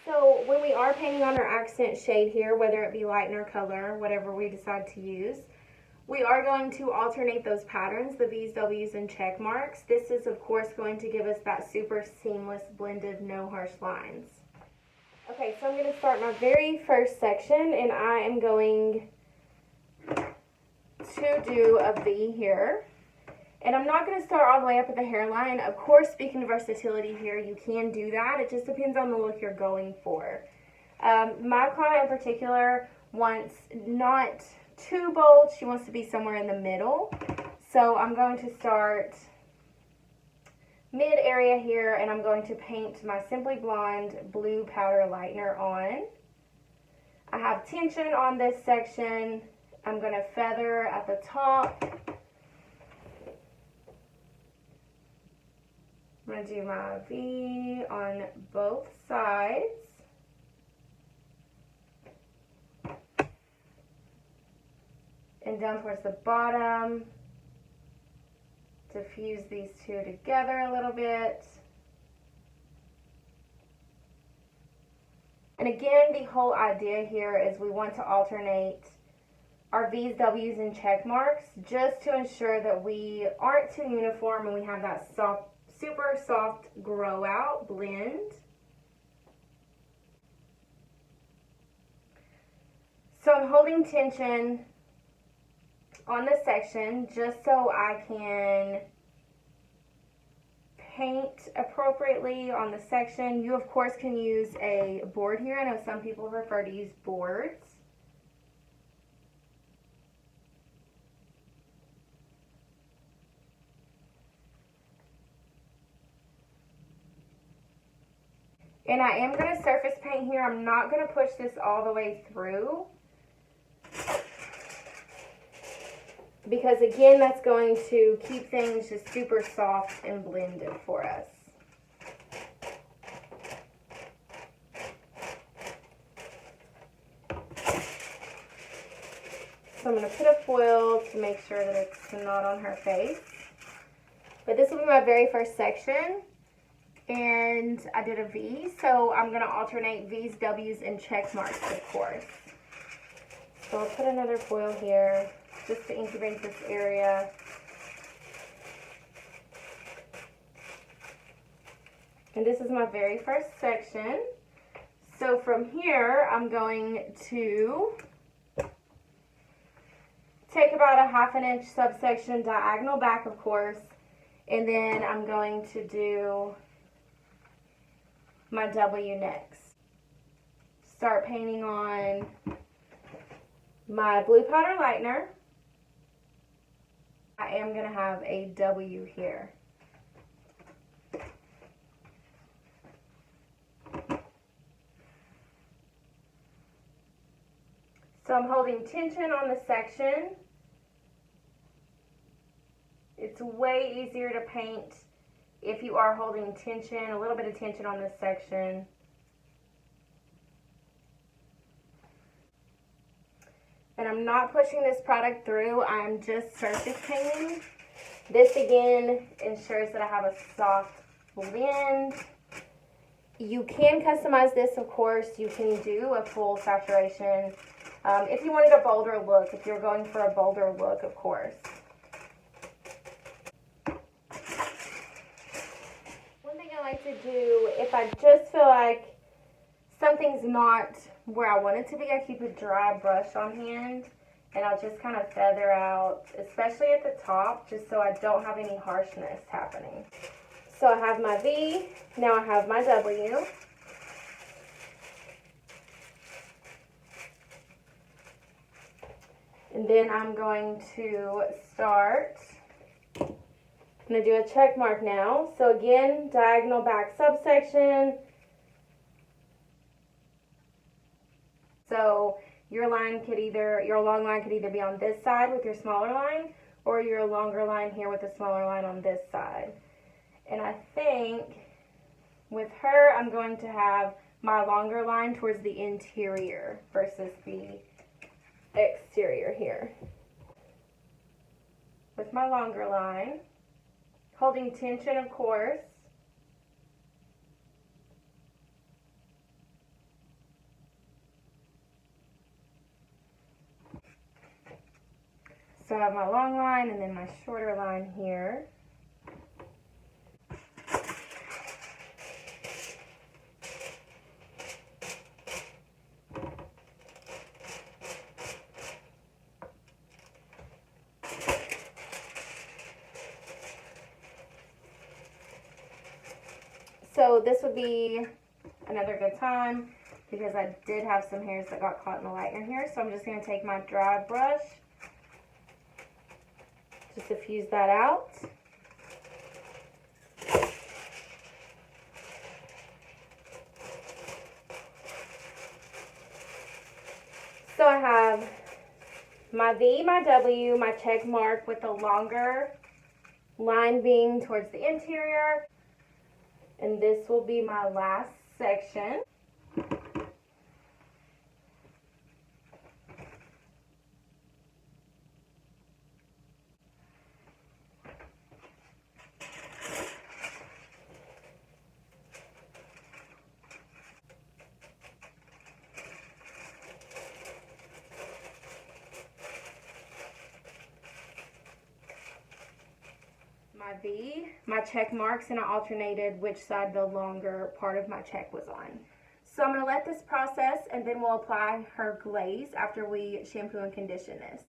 So when we are painting on our accent shade here, whether it be light or color, whatever we decide to use, we are going to alternate those patterns, the V's, W's, and check marks. This is of course going to give us that super seamless blended, no harsh lines. Okay, so I'm going to start my very first section, and I am going to do a V here. And I'm not going to start all the way up at the hairline. Of course, speaking of versatility here, you can do that. It just depends on the look you're going for. My client in particular wants not too bold. She wants to be somewhere in the middle. So I'm going to start mid area here, and I'm going to paint my Simply Blonde blue powder lightener on. I have tension on this section. I'm going to feather at the top. I'm going to do my V on both sides. And down towards the bottom to fuse these two together a little bit. And again, the whole idea here is we want to alternate our V's, W's, and check marks just to ensure that we aren't too uniform and we have that soft, super soft grow out blend. So I'm holding tension on this section just so I can paint appropriately on the section. You of course can use a board here. I know some people prefer to use boards. And I am going to surface paint here. I'm not going to push this all the way through, because again, that's going to keep things just super soft and blended for us. So I'm going to put a foil to make sure that it's not on her face. But this will be my very first section. And I did a V, so I'm going to alternate V's, W's, and check marks, of course. So I'll put another foil here just to incubate this area. And this is my very first section. So from here, I'm going to take about a 1/2 inch subsection diagonal back, of course, and then I'm going to do my W next. Start painting on my blue powder lightener. I am going to have a W here. So I'm holding tension on the section. It's way easier to paint if you are holding tension, a little bit of tension on this section. And I'm not pushing this product through, I'm just surface painting. This again ensures that I have a soft blend. You can customize this, of course. You can do a full saturation if you wanted a bolder look, if you're going for a bolder look, of course. Like to do, if I just feel like something's not where I want it to be, I keep a dry brush on hand and I'll just kind of feather out, especially at the top, just so I don't have any harshness happening. So I have my V, now I have my W. And then I'm going to start. I'm going to do a check mark now. So again, diagonal back subsection. So your line could either, your long line could either be on this side with your smaller line, or your longer line here with the smaller line on this side. And I think with her, I'm going to have my longer line towards the interior versus the exterior here. With my longer line, holding tension, of course. So I have my long line and then my shorter line here. So this would be another good time because I did have some hairs that got caught in the lightener here. So I'm just going to take my dry brush, just diffuse that out. So I have my V, my W, my check mark with the longer line being towards the interior. And this will be my last section. My V, my check marks, and I alternated which side the longer part of my check was on. So I'm going to let this process and then we'll apply her glaze after we shampoo and condition this.